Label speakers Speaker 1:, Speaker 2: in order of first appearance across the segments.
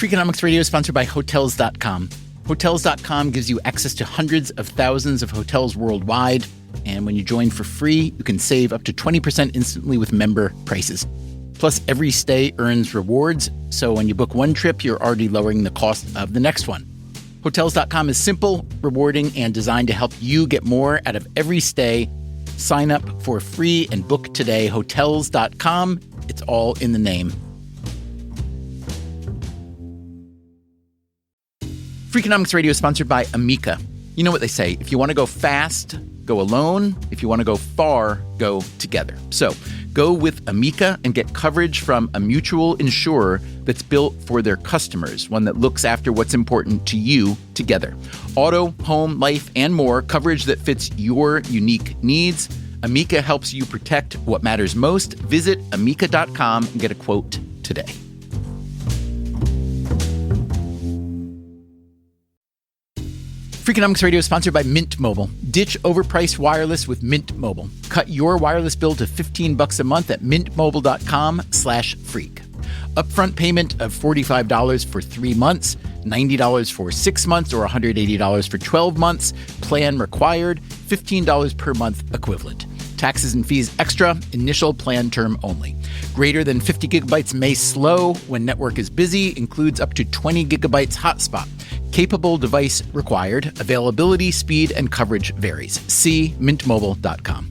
Speaker 1: Freakonomics Radio is sponsored by Hotels.com. Hotels.com gives you access to hundreds of thousands of hotels worldwide. And when you join for free, you can save up to 20% instantly with member prices. Plus, every stay earns rewards. So when you book one trip, you're already lowering the cost of the next one. Hotels.com is simple, rewarding, and designed to help you get more out of every stay. Sign up for free and book today. Hotels.com. It's all in the name. Freakonomics Radio is sponsored by Amica. You know what they say, if you want to go fast, go alone. If you want to go far, go together. So go with Amica and get coverage from a mutual insurer that's built for their customers, one that looks after what's important to you together. Auto, home, life, and more, coverage that fits your unique needs. Amica helps you protect what matters most. Visit amica.com and get a quote today. Freakonomics Radio is sponsored by Mint Mobile. Ditch overpriced wireless with Mint Mobile. Cut your wireless bill to $15 a month at mintmobile.com/freak. Upfront payment of $45 for 3 months, $90 for 6 months, or $180 for 12 months. Plan required, $15 per month equivalent. Taxes and fees extra, initial plan term only. Greater than 50 gigabytes may slow when network is busy, includes up to 20 gigabytes hotspot. Capable device required. Availability, speed, and coverage varies. See mintmobile.com.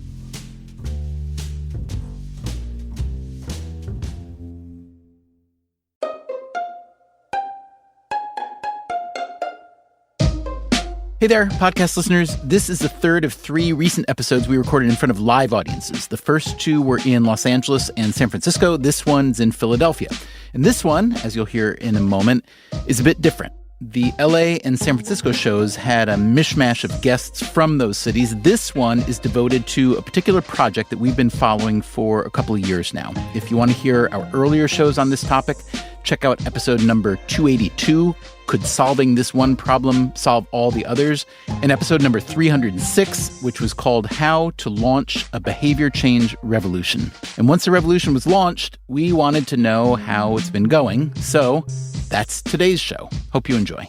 Speaker 1: Hey there, podcast listeners. This is the third of 3 recent episodes we recorded in front of live audiences. The first 2 were in Los Angeles and San Francisco. This one's in Philadelphia. And this one, as you'll hear in a moment, is a bit different. The LA and San Francisco shows had a mishmash of guests from those cities. This one is devoted to a particular project that we've been following for a couple of years now. If you want to hear our earlier shows on this topic, check out episode number 282, Could Solving This One Problem Solve All the Others? And episode number 306, which was called How to Launch a Behavior Change Revolution. And once the revolution was launched, we wanted to know how it's been going. So that's today's show. Hope you enjoy.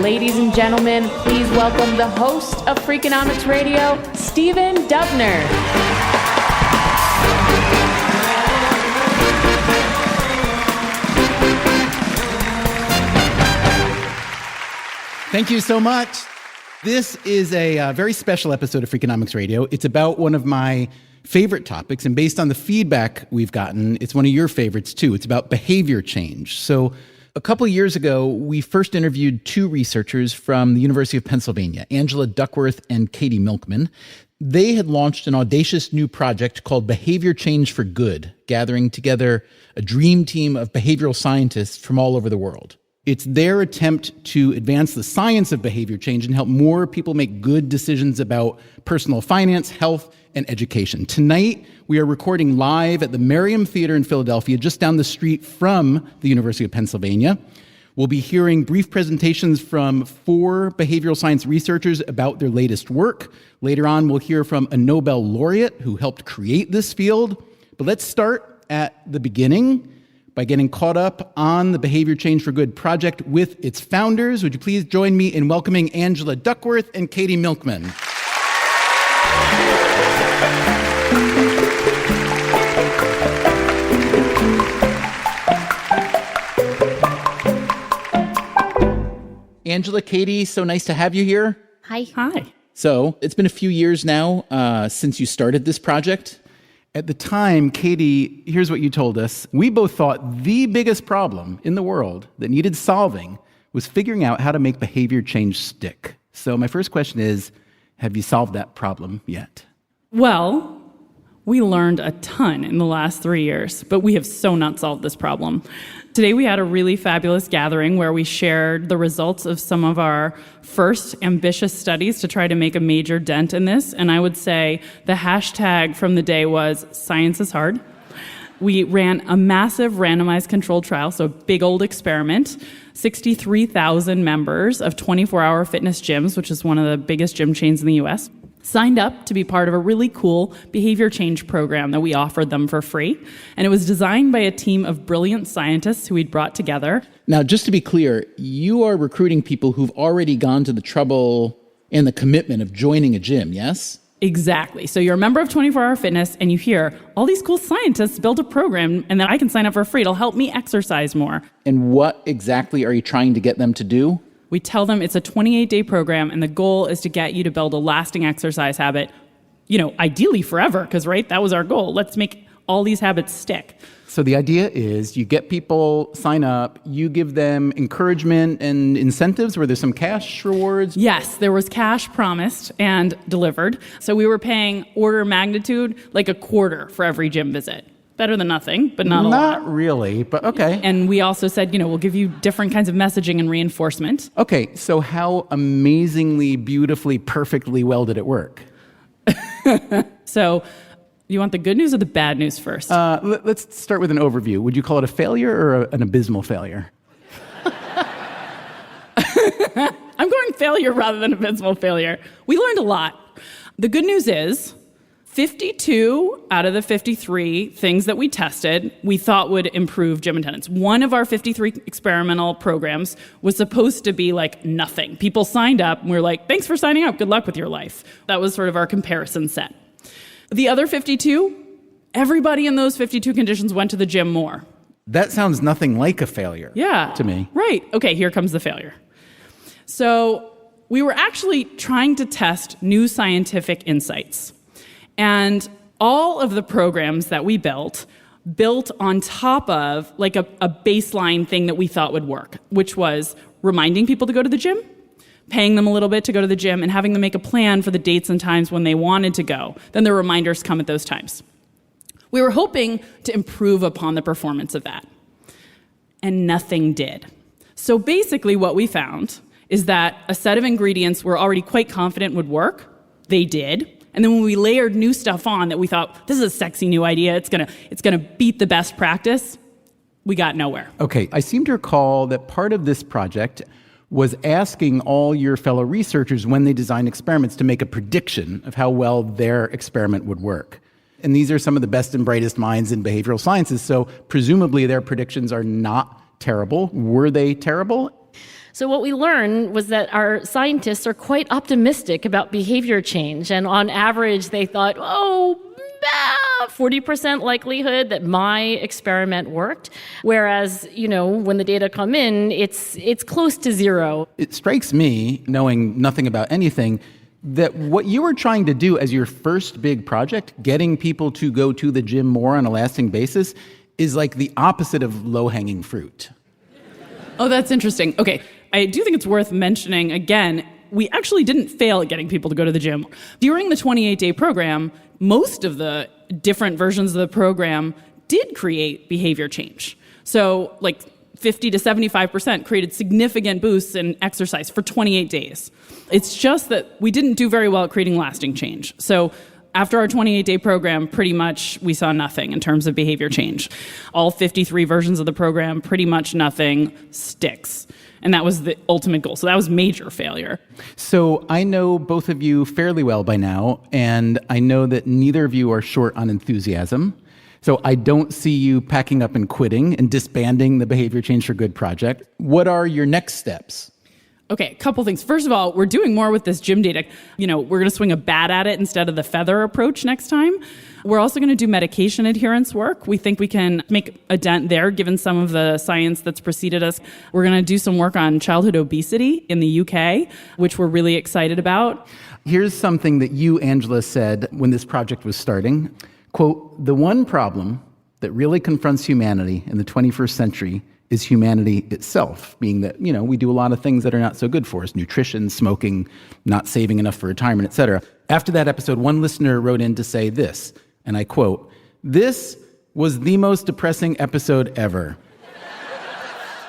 Speaker 2: Ladies and gentlemen, please welcome the host of Freakonomics Radio, Stephen Dubner.
Speaker 1: Thank you so much. This is a very special episode of Freakonomics Radio. It's about one of my favorite topics, and based on the feedback we've gotten, it's one of your favorites too. It's about behavior change. So a couple years ago, we first interviewed 2 researchers from the University of Pennsylvania, Angela Duckworth and Katy Milkman. They had launched an audacious new project called Behavior Change for Good, gathering together a dream team of behavioral scientists from all over the world. It's their attempt to advance the science of behavior change and help more people make good decisions about personal finance, health, and education. Tonight, we are recording live at the Merriam Theater in Philadelphia, just down the street from the University of Pennsylvania. We'll be hearing brief presentations from 4 behavioral science researchers about their latest work. Later on, we'll hear from a Nobel laureate who helped create this field. But let's start at the beginning by getting caught up on the Behavior Change for Good project with its founders. Would you please join me in welcoming Angela Duckworth and Katy Milkman? Angela, Katy, so nice to have you here.
Speaker 3: Hi.
Speaker 2: Hi.
Speaker 1: So it's been a few years now since you started this project. At the time, Katy, here's what you told us. We both thought the biggest problem in the world that needed solving was figuring out how to make behavior change stick. So my first question is, have you solved that problem yet?
Speaker 3: Well, we learned a ton in the last 3 years, but we have so not solved this problem. Today we had a really fabulous gathering where we shared the results of some of our first ambitious studies to try to make a major dent in this. And I would say the hashtag from the day was "Science is hard." We ran a massive randomized controlled trial, so a big old experiment. 63,000 members of 24-hour fitness gyms, which is one of the biggest gym chains in the U.S., signed up to be part of a really cool behavior change program that we offered them for free. And it was designed by a team of brilliant scientists who we'd brought together.
Speaker 1: Now, just to be clear, you are recruiting people who've already gone to the trouble and the commitment of joining a gym, yes?
Speaker 3: Exactly. So you're a member of 24-Hour Fitness and you hear, all these cool scientists built a program and then I can sign up for free. It'll help me exercise more.
Speaker 1: And what exactly are you trying to get them to do?
Speaker 3: We tell them it's a 28-day program and the goal is to get you to build a lasting exercise habit, ideally forever, because, right, that was our goal. Let's make all these habits stick.
Speaker 1: So the idea is you get people sign up, you give them encouragement and incentives. Were there some cash rewards?
Speaker 3: Yes, there was cash promised and delivered. So we were paying order of magnitude like $0.25 for every gym visit. Better than nothing, but not a lot.
Speaker 1: Not really, but okay.
Speaker 3: And we also said, we'll give you different kinds of messaging and reinforcement.
Speaker 1: Okay, so how amazingly, beautifully, perfectly well did it work?
Speaker 3: So you want the good news or the bad news first?
Speaker 1: Let's start with an overview. Would you call it a failure or an abysmal failure?
Speaker 3: I'm going failure rather than abysmal failure. We learned a lot. The good news is 52 out of the 53 things that we tested we thought would improve gym attendance. One of our 53 experimental programs was supposed to be like nothing. People signed up and we were like, thanks for signing up. Good luck with your life. That was sort of our comparison set. The other 52, everybody in those 52 conditions went to the gym more.
Speaker 1: That sounds nothing like a failure to me.
Speaker 3: Right. Okay, here comes the failure. So we were actually trying to test new scientific insights. And all of the programs that we built on top of like a baseline thing that we thought would work, which was reminding people to go to the gym, paying them a little bit to go to the gym, and having them make a plan for the dates and times when they wanted to go. Then the reminders come at those times. We were hoping to improve upon the performance of that. And nothing did. So basically what we found is that a set of ingredients we're already quite confident would work. They did. And then when we layered new stuff on that we thought, this is a sexy new idea, it's gonna beat the best practice, we got nowhere.
Speaker 1: Okay, I seem to recall that part of this project was asking all your fellow researchers when they design experiments to make a prediction of how well their experiment would work. And these are some of the best and brightest minds in behavioral sciences, so presumably their predictions are not terrible. Were they terrible?
Speaker 4: So what we learned was that our scientists are quite optimistic about behavior change. And on average, they thought, 40% likelihood that my experiment worked. Whereas, when the data come in, it's close to zero.
Speaker 1: It strikes me, knowing nothing about anything, that what you were trying to do as your first big project, getting people to go to the gym more on a lasting basis, is like the opposite of low-hanging fruit.
Speaker 3: Oh, that's interesting. Okay, I do think it's worth mentioning again, we actually didn't fail at getting people to go to the gym. During the 28-day program, most of the different versions of the program did create behavior change. So like 50 to 75% created significant boosts in exercise for 28 days. It's just that we didn't do very well at creating lasting change. So after our 28-day program, pretty much we saw nothing in terms of behavior change. All 53 versions of the program, pretty much nothing sticks. And that was the ultimate goal. So that was major failure.
Speaker 1: So I know both of you fairly well by now, and I know that neither of you are short on enthusiasm. So I don't see you packing up and quitting and disbanding the Behavior Change for Good project. What are your next steps?
Speaker 3: Okay, a couple things. First of all, we're doing more with this gym data. We're going to swing a bat at it instead of the feather approach next time. We're also going to do medication adherence work. We think we can make a dent there, given some of the science that's preceded us. We're going to do some work on childhood obesity in the UK, which we're really excited about.
Speaker 1: Here's something that you, Angela, said when this project was starting. Quote, "The one problem that really confronts humanity in the 21st century is humanity itself," being that, we do a lot of things that are not so good for us, nutrition, smoking, not saving enough for retirement, etc. After that episode, one listener wrote in to say this, and I quote, "This was the most depressing episode ever."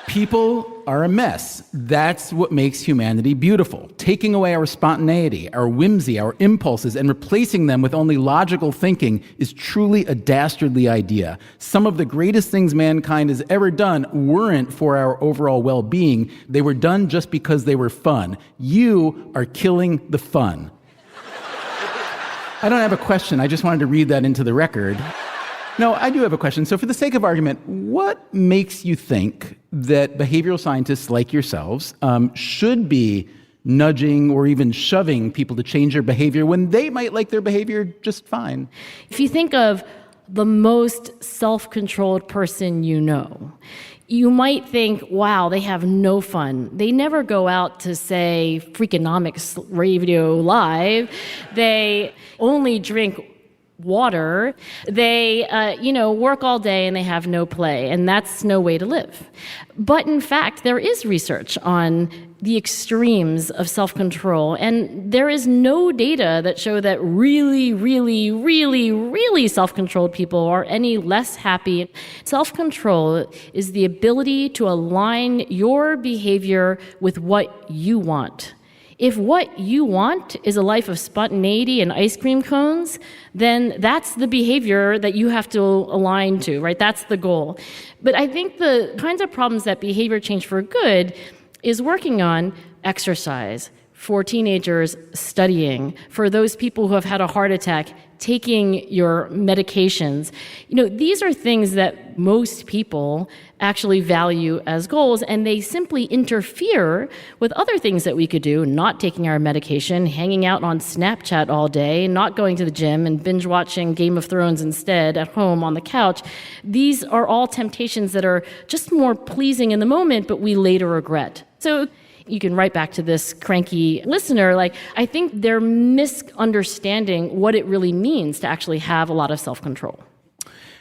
Speaker 1: People are a mess. That's what makes humanity beautiful. Taking away our spontaneity, our whimsy, our impulses, and replacing them with only logical thinking is truly a dastardly idea. Some of the greatest things mankind has ever done weren't for our overall well-being. They were done just because they were fun. You are killing the fun. I don't have a question. I just wanted to read that into the record. No, I do have a question. So for the sake of argument, what makes you think that behavioral scientists like yourselves should be nudging or even shoving people to change their behavior when they might like their behavior just fine?
Speaker 4: If you think of the most self-controlled person you know, you might think, wow, they have no fun. They never go out to, say, Freakonomics Radio Live. They only drink water. They, work all day and they have no play, and that's no way to live. But in fact, there is research on the extremes of self-control, and there is no data that show that really, really, really, really self-controlled people are any less happy. Self-control is the ability to align your behavior with what you want. If what you want is a life of spontaneity and ice cream cones, then that's the behavior that you have to align to, right? That's the goal. But I think the kinds of problems that behavior change for good is working on exercise, for teenagers studying, for those people who have had a heart attack, taking your medications. These are things that most people actually value as goals, and they simply interfere with other things that we could do, not taking our medication, hanging out on Snapchat all day, not going to the gym, and binge watching Game of Thrones instead at home on the couch. These are all temptations that are just more pleasing in the moment, but we later regret. So you can write back to this cranky listener, I think they're misunderstanding what it really means to actually have a lot of self-control.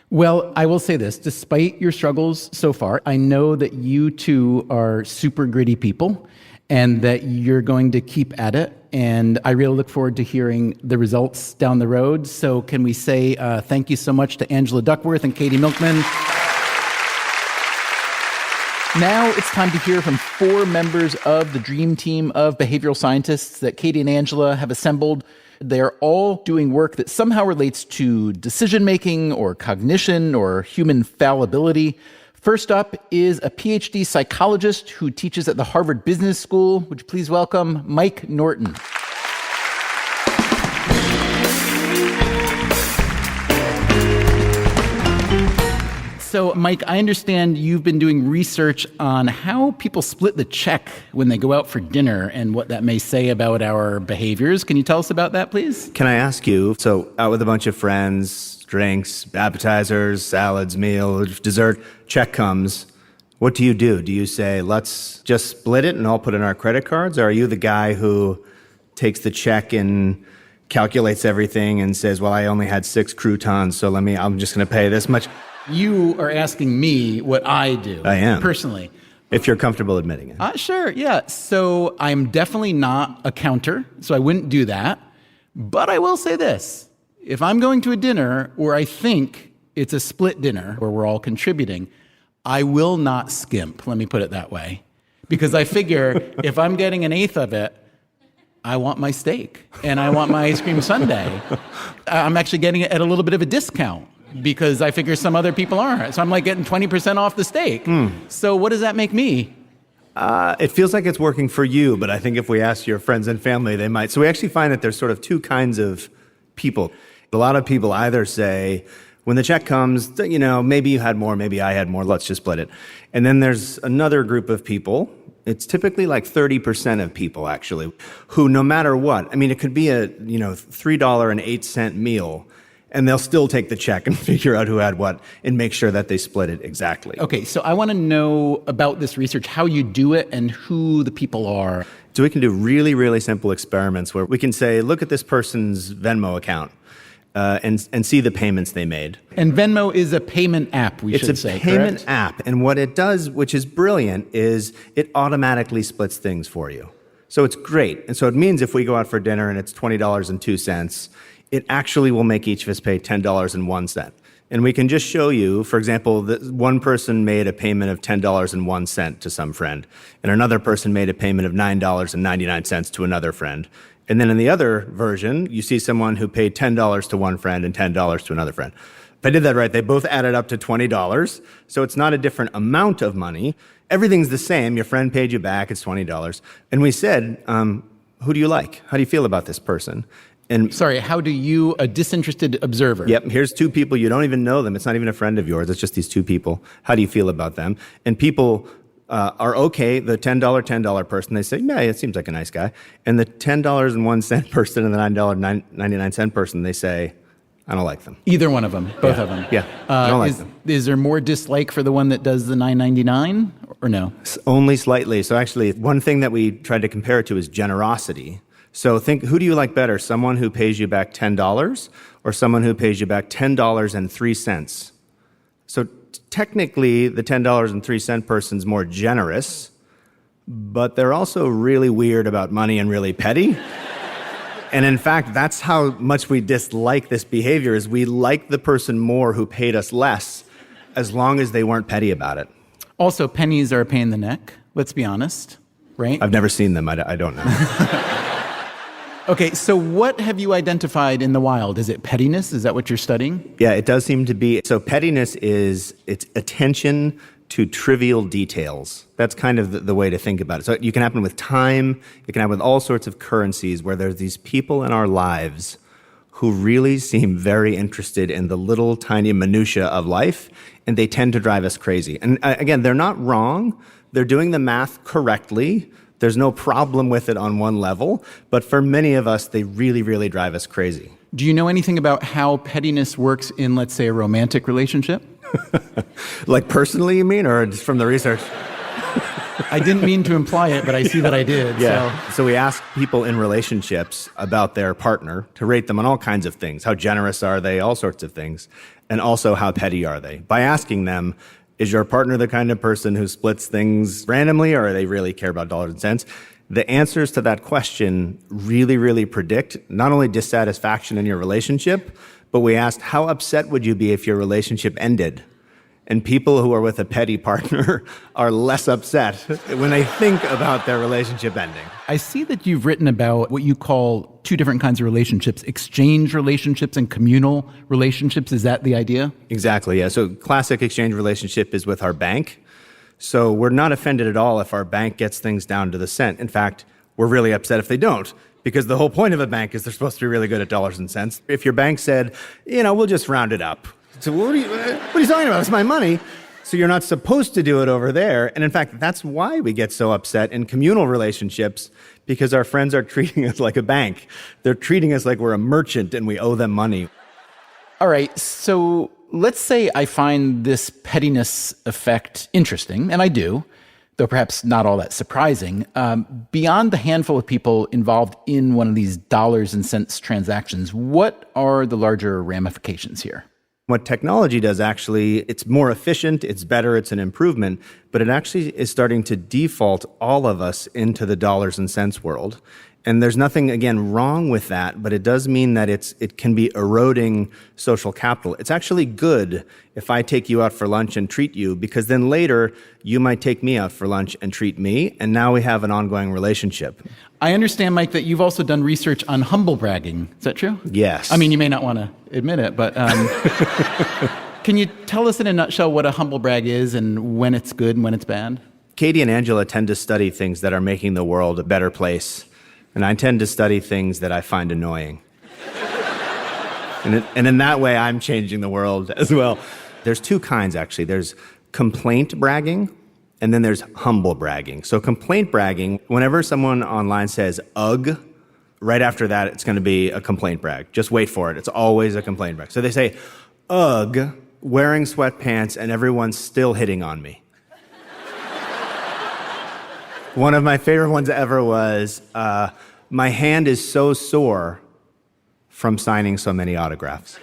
Speaker 1: Well, I will say this, despite your struggles so far, I know that you two are super gritty people and that you're going to keep at it. And I really look forward to hearing the results down the road. So can we say thank you so much to Angela Duckworth and Katy Milkman. Now it's time to hear from 4 members of the dream team of behavioral scientists that Katy and Angela have assembled. They're all doing work that somehow relates to decision-making or cognition or human fallibility. First up is a PhD psychologist who teaches at the Harvard Business School. Would you please welcome Mike Norton? So, Mike, I understand you've been doing research on how people split the check when they go out for dinner and what that may say about our behaviors. Can you tell us about that, please?
Speaker 5: Can I ask you, so out with a bunch of friends, drinks, appetizers, salads, meal, dessert, check comes. What do? Do you say, let's just split it and all put in our credit cards? Or are you the guy who takes the check and calculates everything and says, well, I only had 6 croutons, so I'm just going to pay this much?
Speaker 1: You are asking me what I do.
Speaker 5: I am.
Speaker 1: Personally.
Speaker 5: If you're comfortable admitting it.
Speaker 1: Sure, yeah. So I'm definitely not a counter, so I wouldn't do that. But I will say this. If I'm going to a dinner where I think it's a split dinner where we're all contributing, I will not skimp, let me put it that way. Because I figure if I'm getting an eighth of it, I want my steak and I want my ice cream sundae. I'm actually getting it at a little bit of a discount, because I figure some other people aren't. So I'm getting 20% off the steak. So what does that make me?
Speaker 5: It feels like it's working for you, but I think if we ask your friends and family, they might. So we actually find that there's sort of 2 kinds of people. A lot of people either say, when the check comes, maybe you had more, maybe I had more, let's just split it. And then there's another group of people, it's typically 30% of people actually, who no matter what, it could be a $3.08 meal, and they'll still take the check and figure out who had what and make sure that they split it exactly.
Speaker 1: Okay, so I want to know about this research, how you do it and who the people are.
Speaker 5: So we can do really, really simple experiments where we can say, look at this person's Venmo account and see the payments they made.
Speaker 1: And Venmo is a payment app, we should say,
Speaker 5: It's a payment
Speaker 1: correct?
Speaker 5: app. And what it does, which is brilliant, is it automatically splits things for you. So it's great. And so it means if we go out for dinner and it's $20.02, it actually will make each of us pay $10.01. And we can just show you, for example, that one person made a payment of $10.01 to some friend, and another person made a payment of $9.99 to another friend. And then in the other version, you see someone who paid $10 to one friend and $10 to another friend. If I did that right, they both added up to $20. So it's not a different amount of money. Everything's the same. Your friend paid you back. It's $20. And we said, who do you like? How do you feel about this person? And
Speaker 1: Sorry, how do you, a disinterested observer?
Speaker 5: Yep, here's two people. You don't even know them. It's not even a friend of yours. It's just these two people. How do you feel about them? And people are okay. The $10 person, they say, yeah, it seems like a nice guy. And the $10.01 person and the $9.99 person, they say, I don't like them.
Speaker 1: Either one of them, both of them.
Speaker 5: Yeah, I don't like them.
Speaker 1: Is there more dislike for the one that does the $9.99 or no?
Speaker 5: Only slightly. So actually, one thing that we tried to compare it to is generosity. So think, who do you like better? Someone who pays you back $10 or someone who pays you back $10.03? So technically, the $10.03 person's more generous, but they're also really weird about money and really petty. And in fact, that's how much we dislike this behavior, is we like the person more who paid us less, as long as they weren't petty about it.
Speaker 1: Also, pennies are a pain in the neck, let's be honest, right?
Speaker 5: I've never seen them. I don't know.
Speaker 1: Okay, so what have you identified in the wild? Is it pettiness? Is that what you're studying?
Speaker 5: Yeah, it does seem to be. So pettiness is it's attention to trivial details. That's kind of the way to think about it. So it can happen with time. It can happen with all sorts of currencies where there's these people in our lives who really seem very interested in the little tiny minutia of life, and they tend to drive us crazy. And again, they're not wrong. They're doing the math correctly. There's no problem with it on one level, but for many of us, they really, really drive us crazy.
Speaker 1: Do you know anything about how pettiness works in, let's say, a romantic relationship?
Speaker 5: Like personally, you mean, or just from the research?
Speaker 1: I didn't mean to imply it, but I see that I did.
Speaker 5: Yeah. So we ask people in relationships about their partner to rate them on all kinds of things. How generous are they? All sorts of things. And also, how petty are they? By asking them, is your partner the kind of person who splits things randomly, or they really care about dollars and cents? The answers to that question really, really predict not only dissatisfaction in your relationship, but we asked, how upset would you be if your relationship ended? And people who are with a petty partner are less upset when they think about their relationship ending.
Speaker 1: I see that you've written about what you call two different kinds of relationships, exchange relationships and communal relationships. Is that the idea?
Speaker 5: Exactly, yeah. So classic exchange relationship is with our bank. So we're not offended at all if our bank gets things down to the cent. In fact, we're really upset if they don't, because the whole point of a bank is they're supposed to be really good at dollars and cents. If your bank said, we'll just round it up. So what are you talking about? It's my money. So you're not supposed to do it over there. And in fact, that's why we get so upset in communal relationships, because our friends are treating us like a bank. They're treating us like we're a merchant and we owe them money.
Speaker 1: All right, so let's say I find this pettiness effect interesting, and I do, though perhaps not all that surprising. Beyond the handful of people involved in one of these dollars and cents transactions, what are the larger ramifications here?
Speaker 5: What technology does, actually, it's more efficient, it's better, it's an improvement, but it actually is starting to default all of us into the dollars and cents world. And there's nothing, again, wrong with that, but it does mean that it can be eroding social capital. It's actually good if I take you out for lunch and treat you, because then later you might take me out for lunch and treat me, and now we have an ongoing relationship.
Speaker 1: I understand, Mike, that you've also done research on humble bragging. Is that true?
Speaker 5: Yes.
Speaker 1: I mean, you may not want to admit it, but can you tell us in a nutshell what a humble brag is and when it's good and when it's bad?
Speaker 5: Katy and Angela tend to study things that are making the world a better place, and I tend to study things that I find annoying. And in that way, I'm changing the world as well. There's two kinds, actually. There's complaint bragging, and then there's humble bragging. So complaint bragging, whenever someone online says, ugh, right after that, it's going to be a complaint brag. Just wait for it. It's always a complaint brag. So they say, ugh, wearing sweatpants, and everyone's still hitting on me. One of my favorite ones ever was, my hand is so sore from signing so many autographs.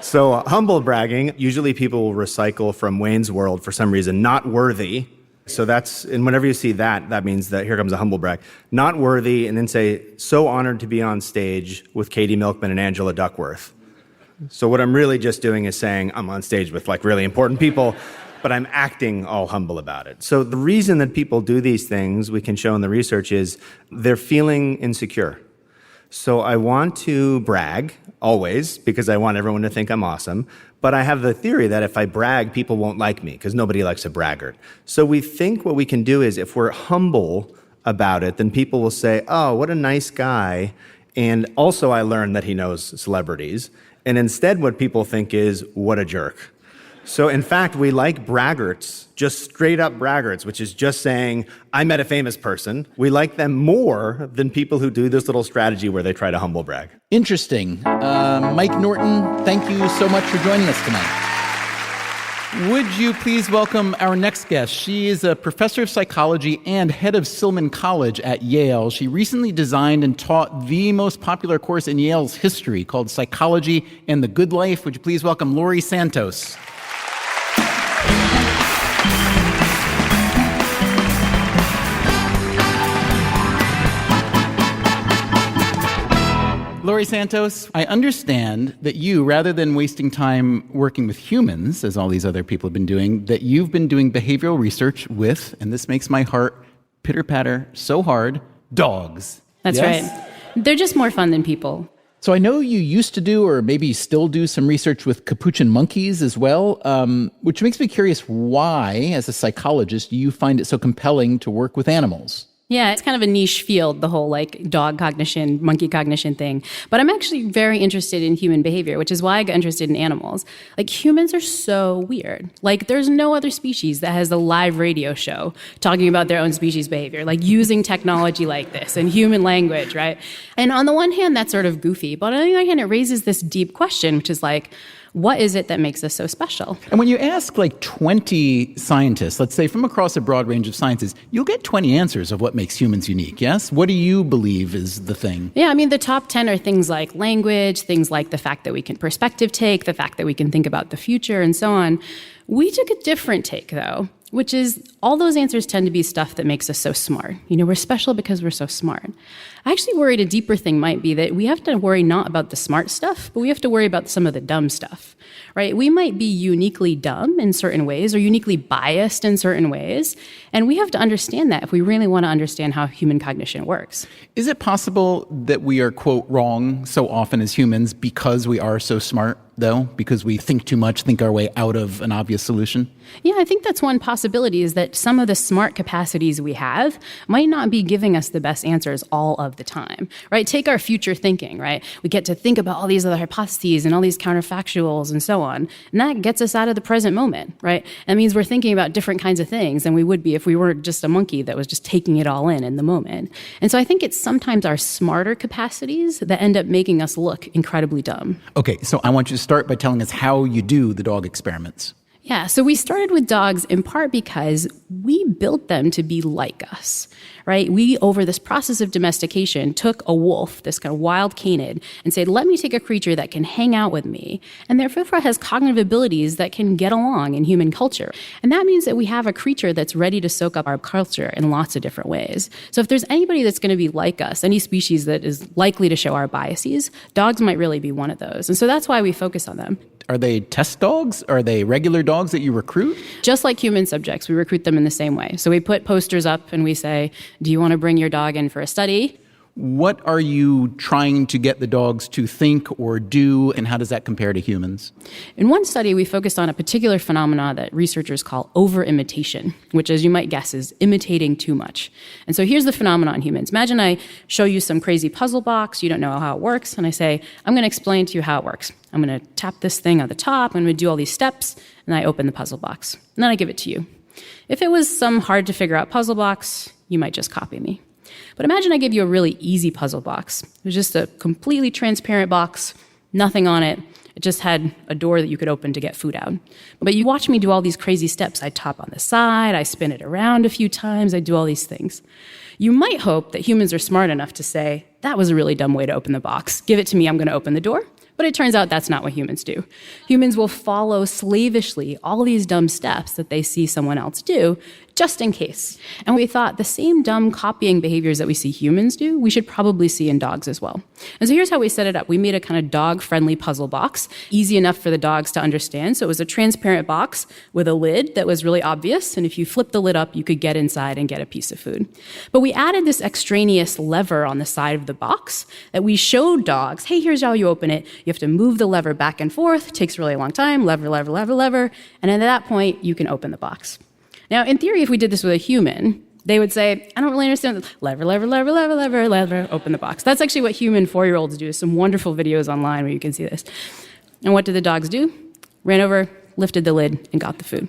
Speaker 5: So humble bragging, usually people will recycle from Wayne's World for some reason, not worthy. So and whenever you see that, that means that here comes a humble brag. Not worthy, and then say, so honored to be on stage with Katy Milkman and Angela Duckworth. So what I'm really just doing is saying I'm on stage with like really important people, but I'm acting all humble about it. So the reason that people do these things, we can show in the research, is they're feeling insecure. So I want to brag, always, because I want everyone to think I'm awesome. But I have the theory that if I brag, people won't like me, because nobody likes a braggart. So we think what we can do is if we're humble about it, then people will say, oh, what a nice guy. And also I learned that he knows celebrities. And instead what people think is, what a jerk. So in fact, we like braggarts, just straight up braggarts, which is just saying, I met a famous person. We like them more than people who do this little strategy where they try to humble brag.
Speaker 1: Interesting. Mike Norton, thank you so much for joining us tonight. Would you please welcome our next guest? She is a professor of psychology and head of Silman College at Yale. She recently designed and taught the most popular course in Yale's history called Psychology and the Good Life. Would you please welcome Laurie Santos? Laurie Santos, I understand that you, rather than wasting time working with humans, as all these other people have been doing, that you've been doing behavioral research with, and this makes my heart pitter-patter so hard, dogs.
Speaker 6: That's
Speaker 1: yes?
Speaker 6: right. They're just more fun than people.
Speaker 1: So I know you used to do, or maybe you still do, some research with capuchin monkeys as well, which makes me curious why, as a psychologist, you find it so compelling to work with animals.
Speaker 6: Yeah, it's kind of a niche field, the whole like dog cognition, monkey cognition thing. But I'm actually very interested in human behavior, which is why I got interested in animals. Like humans are so weird. Like there's no other species that has a live radio show talking about their own species behavior, like using technology like this and human language, right? And on the one hand, that's sort of goofy. But on the other hand, it raises this deep question, which is like, what is it that makes us so special?
Speaker 1: And when you ask like 20 scientists, let's say from across a broad range of sciences, you'll get 20 answers of what makes humans unique, yes? What do you believe is the thing?
Speaker 6: Yeah, I mean, the top 10 are things like language, things like the fact that we can perspective take, the fact that we can think about the future, and so on. We took a different take, though, which is all those answers tend to be stuff that makes us so smart. You know, we're special because we're so smart. I actually worried a deeper thing might be that we have to worry not about the smart stuff, but we have to worry about some of the dumb stuff, right? We might be uniquely dumb in certain ways or uniquely biased in certain ways, and we have to understand that if we really want to understand how human cognition works.
Speaker 1: Is it possible that we are, quote, wrong so often as humans because we are so smart, though? Because we think too much, think our way out of an obvious solution?
Speaker 6: Yeah, I think that's one possibility, is that some of the smart capacities we have might not be giving us the best answers all of the time, right? Take our future thinking, right? We get to think about all these other hypotheses and all these counterfactuals and so on, and that gets us out of the present moment, right? That means we're thinking about different kinds of things than we would be if we were just a monkey that was just taking it all in the moment. And so I think it's sometimes our smarter capacities that end up making us look incredibly dumb.
Speaker 1: Okay, so I want you to start by telling us how you do the dog experiments.
Speaker 6: Yeah, so we started with dogs in part because we built them to be like us, right? We, over this process of domestication, took a wolf, this kind of wild canid, and said, let me take a creature that can hang out with me, and therefore has cognitive abilities that can get along in human culture. And that means that we have a creature that's ready to soak up our culture in lots of different ways. So if there's anybody that's going to be like us, any species that is likely to show our biases, dogs might really be one of those. And so that's why we focus on them.
Speaker 1: Are they test dogs? Are they regular dogs that you recruit?
Speaker 6: Just like human subjects, we recruit them in the same way. So we put posters up and we say, do you want to bring your dog in for a study?
Speaker 1: What are you trying to get the dogs to think or do, and how does that compare to humans?
Speaker 6: In one study, we focused on a particular phenomena that researchers call over-imitation, which, as you might guess, is imitating too much. And so here's the phenomenon in humans. Imagine I show you some crazy puzzle box, you don't know how it works, and I say, I'm going to explain to you how it works. I'm going to tap this thing on the top, I'm going to do all these steps, and I open the puzzle box. And then I give it to you. If it was some hard-to-figure-out puzzle box, you might just copy me. But imagine I give you a really easy puzzle box. It was just a completely transparent box, nothing on it. It just had a door that you could open to get food out. But you watch me do all these crazy steps. I top on the side, I spin it around a few times, I do all these things. You might hope that humans are smart enough to say, that was a really dumb way to open the box. Give it to me, I'm going to open the door. But it turns out that's not what humans do. Humans will follow slavishly all these dumb steps that they see someone else do, just in case. And we thought the same dumb copying behaviors that we see humans do, we should probably see in dogs as well. And so here's how we set it up. We made a kind of dog-friendly puzzle box, easy enough for the dogs to understand. So it was a transparent box with a lid that was really obvious, and if you flip the lid up, you could get inside and get a piece of food. But we added this extraneous lever on the side of the box that we showed dogs, hey, here's how you open it. You have to move the lever back and forth. It takes a really long time. Lever, lever, lever, lever. And at that point, you can open the box. Now, in theory, if we did this with a human, they would say, I don't really understand. Lever, lever, lever, lever, lever, lever, open the box. That's actually what human 4-year-olds do. There's some wonderful videos online where you can see this. And what did the dogs do? Ran over, lifted the lid, and got the food.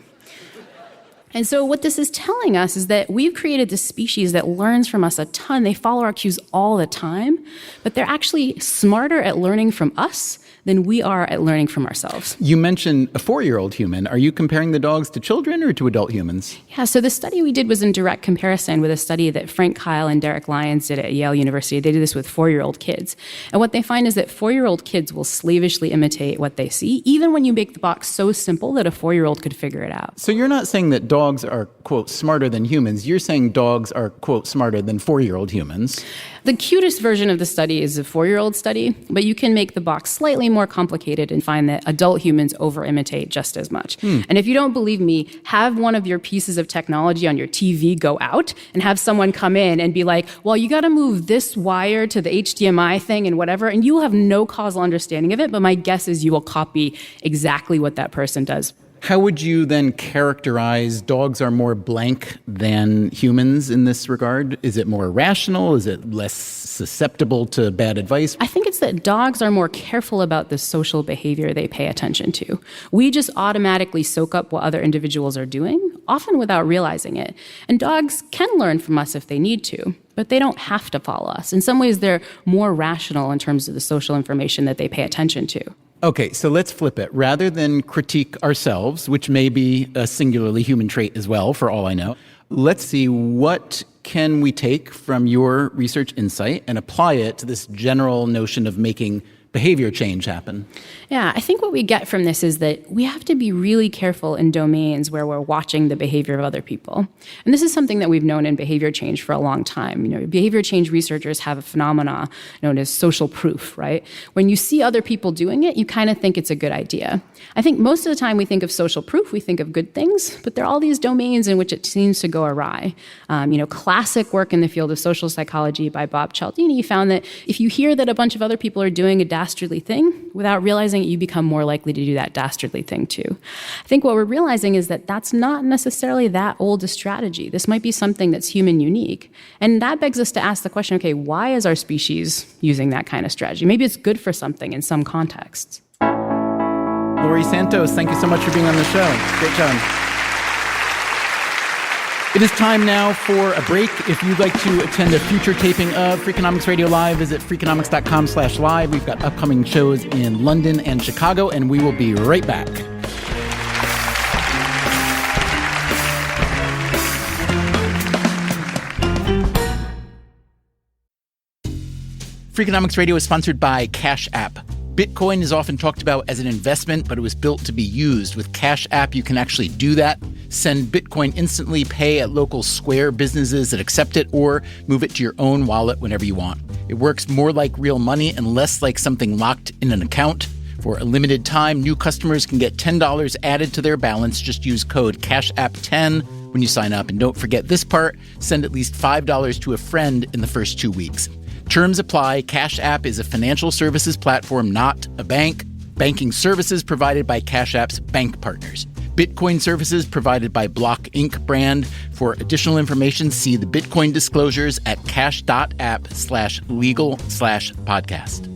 Speaker 6: And so what this is telling us is that we've created this species that learns from us a ton. They follow our cues all the time, but they're actually smarter at learning from us than we are at learning from ourselves.
Speaker 1: You mentioned a 4-year-old human. Are you comparing the dogs to children or to adult humans?
Speaker 6: Yeah, so the study we did was in direct comparison with a study that Frank Kyle and Derek Lyons did at Yale University. They did this with 4-year-old kids. And what they find is that 4-year-old kids will slavishly imitate what they see, even when you make the box so simple that a 4-year-old could figure it out.
Speaker 1: So you're not saying that dogs are, quote, smarter than humans. You're saying dogs are, quote, smarter than 4-year-old humans.
Speaker 6: The cutest version of the study is a 4-year-old study, but you can make the box slightly more complicated and find that adult humans over-imitate just as much. And if you don't believe me, have one of your pieces of technology on your TV go out and have someone come in and be like, well, you got to move this wire to the HDMI thing and whatever, and you will have no causal understanding of it, but my guess is you will copy exactly what that person does.
Speaker 1: How would you then characterize dogs are more blank than humans in this regard? Is it more rational? Is it less susceptible to bad advice?
Speaker 6: I think it's that dogs are more careful about the social behavior they pay attention to. We just automatically soak up what other individuals are doing, often without realizing it. And dogs can learn from us if they need to, but they don't have to follow us. In some ways, they're more rational in terms of the social information that they pay attention to.
Speaker 1: Okay, so let's flip it. Rather than critique ourselves, which may be a singularly human trait as well, for all I know, let's see what can we take from your research insight and apply it to this general notion of making behavior change happen.
Speaker 6: Yeah, I think what we get from this is that we have to be really careful in domains where we're watching the behavior of other people. And this is something that we've known in behavior change for a long time. You know, behavior change researchers have a phenomena known as social proof, right? When you see other people doing it, you kind of think it's a good idea. I think most of the time we think of social proof, we think of good things, but there are all these domains in which it seems to go awry. Classic work in the field of social psychology by Bob Cialdini found that if you hear that a bunch of other people are doing a dastardly thing, without realizing it, you become more likely to do that dastardly thing too. I think what we're realizing is that that's not necessarily that old a strategy. This might be something that's human unique. And that begs us to ask the question, okay, why is our species using that kind of strategy? Maybe it's good for something in some contexts.
Speaker 1: Laurie Santos, thank you so much for being on the show. Great job. It is time now for a break. If you'd like to attend a future taping of Freakonomics Radio Live, visit freakonomics.com/live. We've got upcoming shows in London and Chicago, and we will be right back. Freakonomics Radio is sponsored by Cash App. Bitcoin is often talked about as an investment, but it was built to be used. With Cash App, you can actually do that. Send Bitcoin instantly, pay at local Square businesses that accept it, or move it to your own wallet whenever you want. It works more like real money and less like something locked in an account. For a limited time, new customers can get $10 added to their balance. Just use code CashApp10 when you sign up. And don't forget this part, send at least $5 to a friend in the first 2 weeks. Terms apply. Cash App is a financial services platform, not a bank. Banking services provided by Cash App's bank partners. Bitcoin services provided by Block Inc. brand. For additional information, see the Bitcoin disclosures at cash.app/legal/podcast.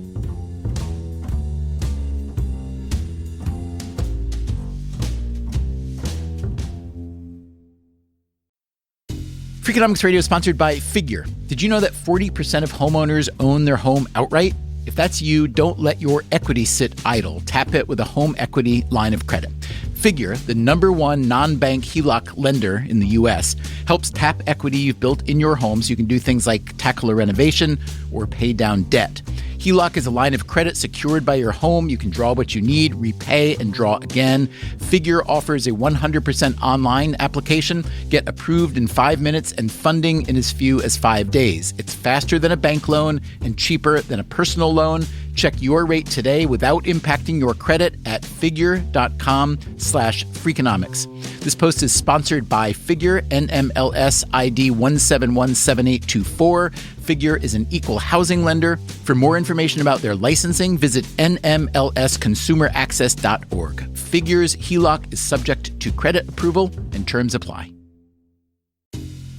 Speaker 1: Freakonomics Radio is sponsored by Figure. Did you know that 40% of homeowners own their home outright? If that's you, don't let your equity sit idle. Tap it with a home equity line of credit. Figure, the #1 non-bank HELOC lender in the U.S., helps tap equity you've built in your home so you can do things like tackle a renovation or pay down debt. HELOC is a line of credit secured by your home. You can draw what you need, repay, and draw again. Figure offers a 100% online application. Get approved in 5 minutes and funding in as few as 5 days. It's faster than a bank loan and cheaper than a personal loan. Check your rate today without impacting your credit at figure.com/Freakonomics. This post is sponsored by Figure, NMLS ID 1717824. Figure is an equal housing lender. For more information about their licensing, visit nmlsconsumeraccess.org. Figure's HELOC is subject to credit approval and terms apply.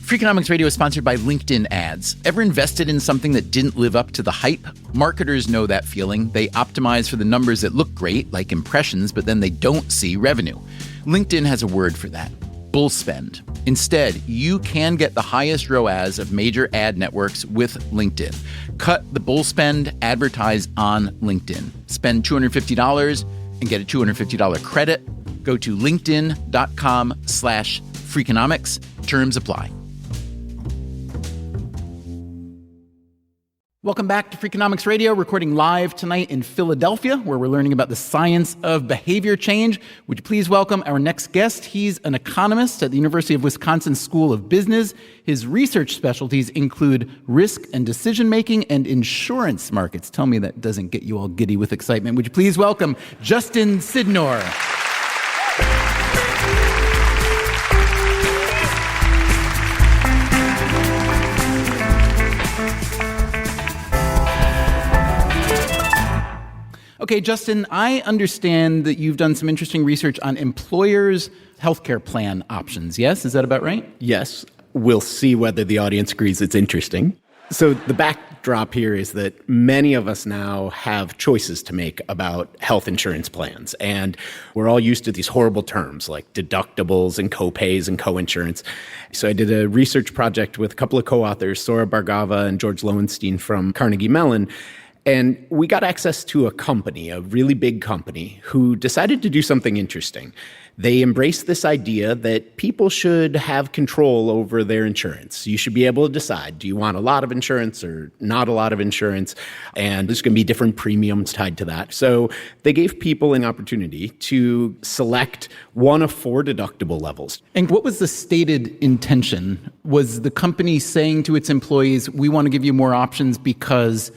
Speaker 1: Freakonomics Radio is sponsored by LinkedIn ads. Ever invested in something that didn't live up to the hype? Marketers know that feeling. They optimize for the numbers that look great, like impressions, but then they don't see revenue. LinkedIn has a word for that: bull spend. Instead, you can get the highest ROAS of major ad networks with LinkedIn. Cut the bull spend, advertise on LinkedIn. Spend $250 and get a $250 credit. Go to linkedin.com/Freakonomics. Terms apply. Welcome back to Freakonomics Radio, recording live tonight in Philadelphia, where we're learning about the science of behavior change. Would you please welcome our next guest? He's an economist at the University of Wisconsin School of Business. His research specialties include risk and decision-making and insurance markets. Tell me that doesn't get you all giddy with excitement. Would you please welcome Justin Sidnor? Okay, Justin, I understand that you've done some interesting research on employers' healthcare plan options. Yes? Is that about right?
Speaker 7: Yes. We'll see whether the audience agrees it's interesting. So the backdrop here is that many of us now have choices to make about health insurance plans. And we're all used to these horrible terms like deductibles and co-pays and co-insurance. So I did a research project with a couple of co-authors, Sora Bhargava and George Lowenstein from Carnegie Mellon. And we got access to a company, a really big company, who decided to do something interesting. They embraced this idea that people should have control over their insurance. You should be able to decide, do you want a lot of insurance or not a lot of insurance? And there's going to be different premiums tied to that. So they gave people an opportunity to select one of 4 deductible levels.
Speaker 1: And what was the stated intention? Was the company saying to its employees, we want to give you more options because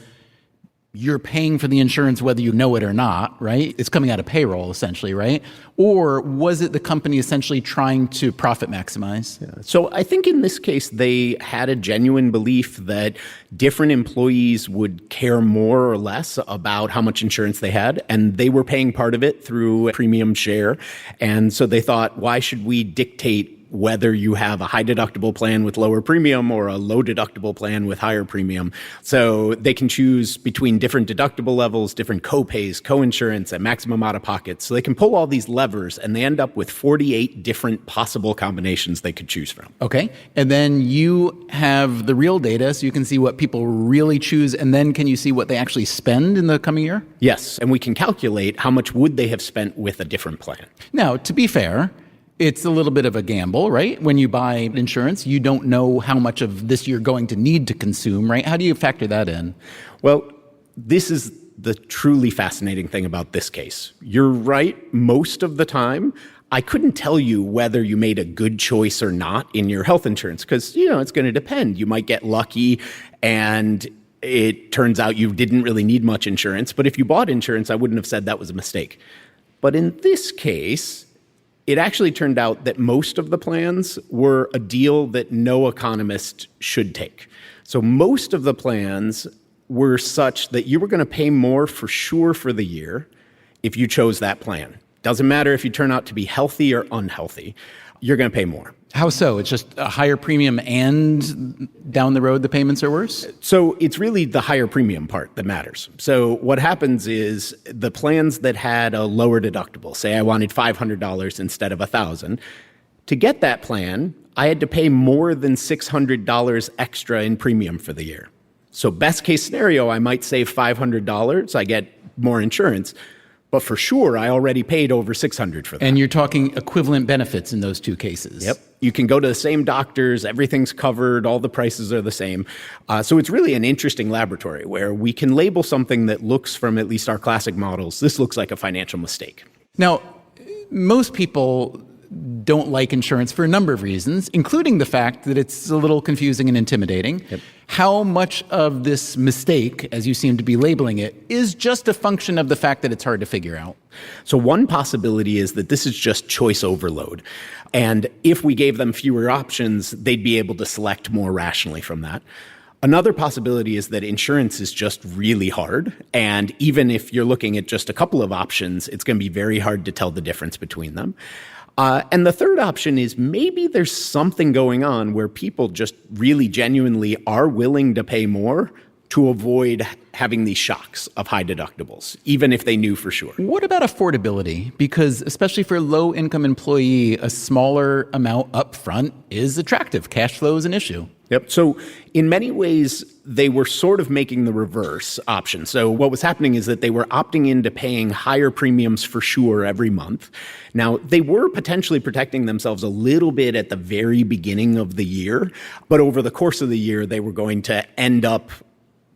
Speaker 1: you're paying for the insurance whether you know it or not, right? It's coming out of payroll, essentially, right? Or was it the company essentially trying to profit maximize?
Speaker 7: Yeah. So I think in this case, they had a genuine belief that different employees would care more or less about how much insurance they had, and they were paying part of it through a premium share. And so they thought, why should we dictate whether you have a high deductible plan with lower premium or a low deductible plan with higher premium? So they can choose between different deductible levels, different co-pays, co-insurance, and maximum out-of-pocket. So they can pull all these levers, and they end up with 48 different possible combinations they could choose from.
Speaker 1: Okay. And then you have the real data, so you can see what people really choose, and then can you see what they actually spend in the coming year?
Speaker 7: Yes. And we can calculate how much would they have spent with a different plan.
Speaker 1: Now, to be fair, it's a little bit of a gamble, right? When you buy insurance, you don't know how much of this you're going to need to consume, right? How do you factor that in?
Speaker 7: Well, this is the truly fascinating thing about this case. You're right. Most of the time, I couldn't tell you whether you made a good choice or not in your health insurance because, it's going to depend. You might get lucky and it turns out you didn't really need much insurance. But if you bought insurance, I wouldn't have said that was a mistake. But in this case, it actually turned out that most of the plans were a deal that no economist should take. So most of the plans were such that you were going to pay more for sure for the year if you chose that plan. Doesn't matter if you turn out to be healthy or unhealthy, you're going to pay more.
Speaker 1: How so? It's just a higher premium and down the road the payments are worse?
Speaker 7: So it's really the higher premium part that matters. So what happens is the plans that had a lower deductible, say I wanted $500 instead of $1,000, to get that plan, I had to pay more than $600 extra in premium for the year. So best case scenario, I might save $500, I get more insurance. But for sure, I already paid over $600 for that.
Speaker 1: And you're talking equivalent benefits in those two cases.
Speaker 7: Yep. You can go to the same doctors, everything's covered, all the prices are the same. So it's really an interesting laboratory where we can label something that looks, from at least our classic models, this looks like a financial mistake.
Speaker 1: Now, most people don't like insurance for a number of reasons, including the fact that it's a little confusing and intimidating.
Speaker 7: Yep.
Speaker 1: How much of this mistake, as you seem to be labeling it, is just a function of the fact that it's hard to figure out?
Speaker 7: So one possibility is that this is just choice overload. And if we gave them fewer options, they'd be able to select more rationally from that. Another possibility is that insurance is just really hard. And even if you're looking at just a couple of options, it's going to be very hard to tell the difference between them. And the third option is maybe there's something going on where people just really genuinely are willing to pay more to avoid having these shocks of high deductibles, even if they knew for sure.
Speaker 1: What about affordability? Because especially for a low-income employee, a smaller amount up front is attractive. Cash flow is an issue.
Speaker 7: Yep. So in many ways, they were sort of making the reverse option. So what was happening is that they were opting into paying higher premiums for sure every month. Now, they were potentially protecting themselves a little bit at the very beginning of the year, but over the course of the year, they were going to end up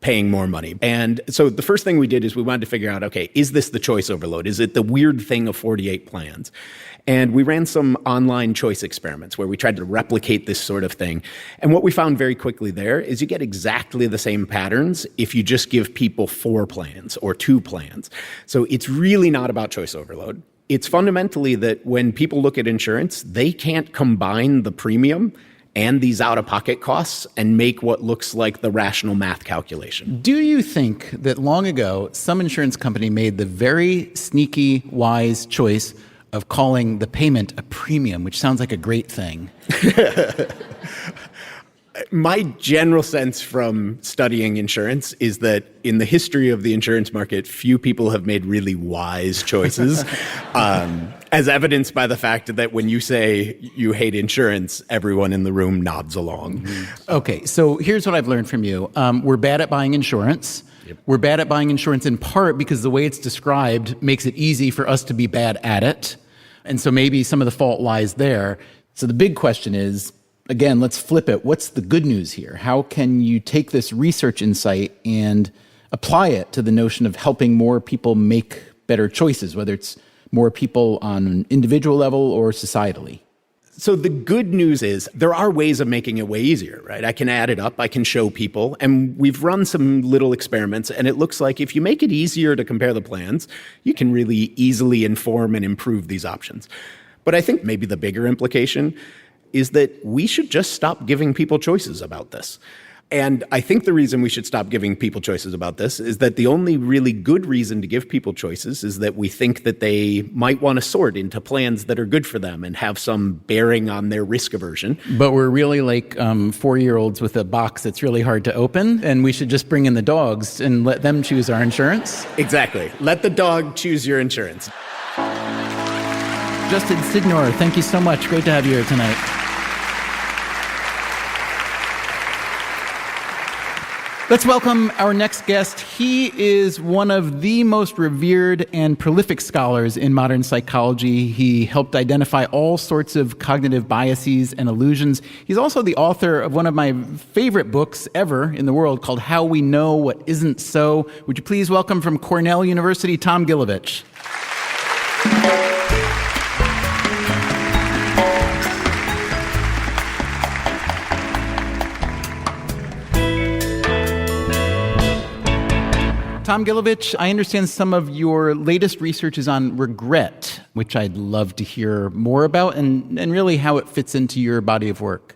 Speaker 7: paying more money. And so the first thing we did is we wanted to figure out, okay, is this the choice overload? Is it the weird thing of 48 plans? And we ran some online choice experiments where we tried to replicate this sort of thing. And what we found very quickly there is you get exactly the same patterns if you just give people 4 plans or 2 plans. So it's really not about choice overload. It's fundamentally that when people look at insurance, they can't combine the premium and these out-of-pocket costs and make what looks like the rational math calculation.
Speaker 1: Do you think that long ago, some insurance company made the very sneaky, wise choice of calling the payment a premium, which sounds like a great thing?
Speaker 7: My general sense from studying insurance is that in the history of the insurance market, few people have made really wise choices, as evidenced by the fact that when you say you hate insurance, everyone in the room nods along.
Speaker 1: Mm-hmm. Okay, so here's what I've learned from you. We're bad at buying insurance. Yep. We're bad at buying insurance in part because the way it's described makes it easy for us to be bad at it. And so maybe some of the fault lies there. So the big question is, again, let's flip it. What's the good news here? How can you take this research insight and apply it to the notion of helping more people make better choices, whether it's more people on an individual level or societally?
Speaker 7: So the good news is there are ways of making it way easier, right? I can add it up, I can show people, and we've run some little experiments, and it looks like if you make it easier to compare the plans, you can really easily inform and improve these options. But I think maybe the bigger implication is that we should just stop giving people choices about this. And I think the reason we should stop giving people choices about this is that the only really good reason to give people choices is that we think that they might want to sort into plans that are good for them and have some bearing on their risk aversion.
Speaker 1: But we're really like 4-year-olds with a box that's really hard to open, and we should just bring in the dogs and let them choose our insurance?
Speaker 7: Exactly. Let the dog choose your insurance.
Speaker 1: Justin Signor, thank you so much. Great to have you here tonight. Let's welcome our next guest. He is one of the most revered and prolific scholars in modern psychology. He helped identify all sorts of cognitive biases and illusions. He's also the author of one of my favorite books ever in the world called How We Know What Isn't So. Would you please welcome from Cornell University, Tom Gilovich. Tom Gilovich, I understand some of your latest research is on regret, which I'd love to hear more about, and really how it fits into your body of work.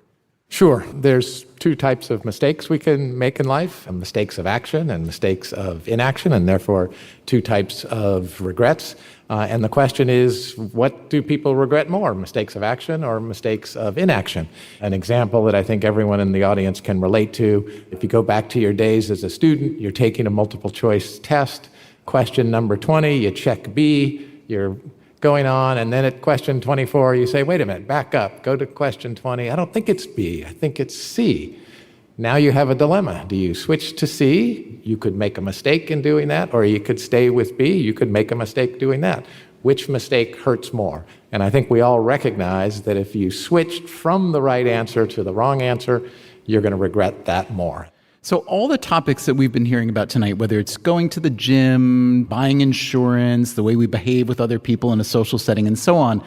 Speaker 8: Sure. There's 2 types of mistakes we can make in life, mistakes of action and mistakes of inaction, and therefore 2 types of regrets. And the question is, what do people regret more, mistakes of action or mistakes of inaction? An example that I think everyone in the audience can relate to, if you go back to your days as a student, you're taking a multiple choice test, question number 20, you check B, you're going on, and then at question 24, you say, wait a minute, back up, go to question 20. I don't think it's B, I think it's C. Now you have a dilemma. Do you switch to C? You could make a mistake in doing that, or you could stay with B. You could make a mistake doing that. Which mistake hurts more? And I think we all recognize that if you switched from the right answer to the wrong answer, you're going to regret that more.
Speaker 1: So all the topics that we've been hearing about tonight, whether it's going to the gym, buying insurance, the way we behave with other people in a social setting, and so on,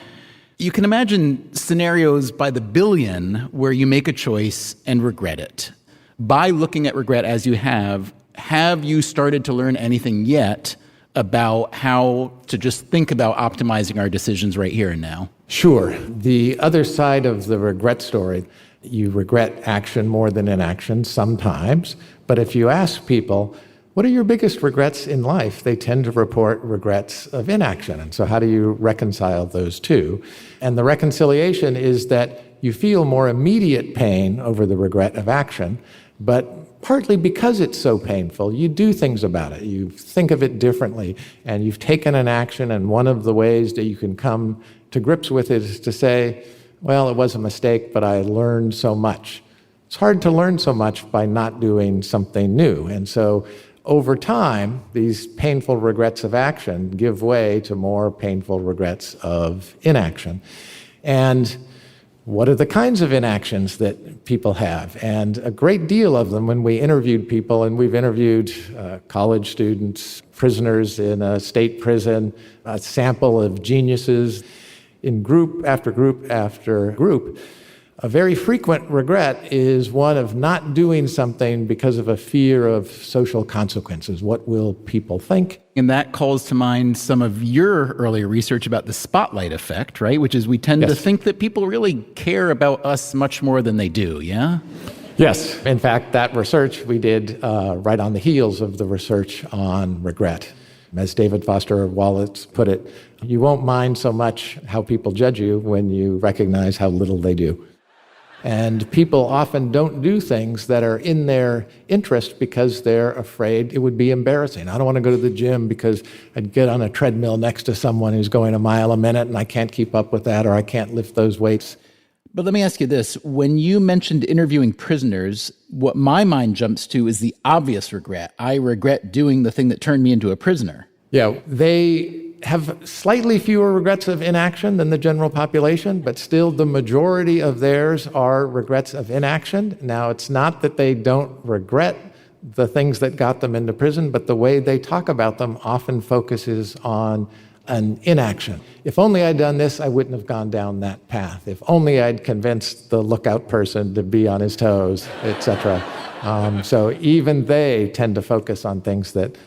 Speaker 1: you can imagine scenarios by the billion where you make a choice and regret it. By looking at regret as you have you started to learn anything yet about how to just think about optimizing our decisions right here and now?
Speaker 8: Sure. The other side of the regret story, you regret action more than inaction sometimes, but if you ask people, what are your biggest regrets in life? They tend to report regrets of inaction. And so how do you reconcile those two? And the reconciliation is that you feel more immediate pain over the regret of action, but partly because it's so painful, you do things about it. You think of it differently, and you've taken an action, and one of the ways that you can come to grips with it is to say, well, it was a mistake, but I learned so much. It's hard to learn so much by not doing something new. And so over time, these painful regrets of action give way to more painful regrets of inaction. And what are the kinds of inactions that people have? And a great deal of them, when we interviewed people, and we've interviewed college students, prisoners in a state prison, a sample of geniuses in group after group after group, a very frequent regret is one of not doing something because of a fear of social consequences. What will people think?
Speaker 1: And that calls to mind some of your earlier research about the spotlight effect, right? Which is we tend to think that people really care about us much more than they do, yeah?
Speaker 8: Yes. In fact, that research we did right on the heels of the research on regret. As David Foster Wallace put it, you won't mind so much how people judge you when you recognize how little they do. And people often don't do things that are in their interest because they're afraid it would be embarrassing. I don't want to go to the gym because I'd get on a treadmill next to someone who's going a mile a minute and I can't keep up with that, or I can't lift those weights.
Speaker 1: But let me ask you this. When you mentioned interviewing prisoners, what my mind jumps to is the obvious regret. I regret doing the thing that turned me into a prisoner.
Speaker 8: Yeah, they have slightly fewer regrets of inaction than the general population, but still the majority of theirs are regrets of inaction. Now, it's not that they don't regret the things that got them into prison, but the way they talk about them often focuses on an inaction. If only I'd done this, I wouldn't have gone down that path. If only I'd convinced the lookout person to be on his toes, etc. So even they tend to focus on things that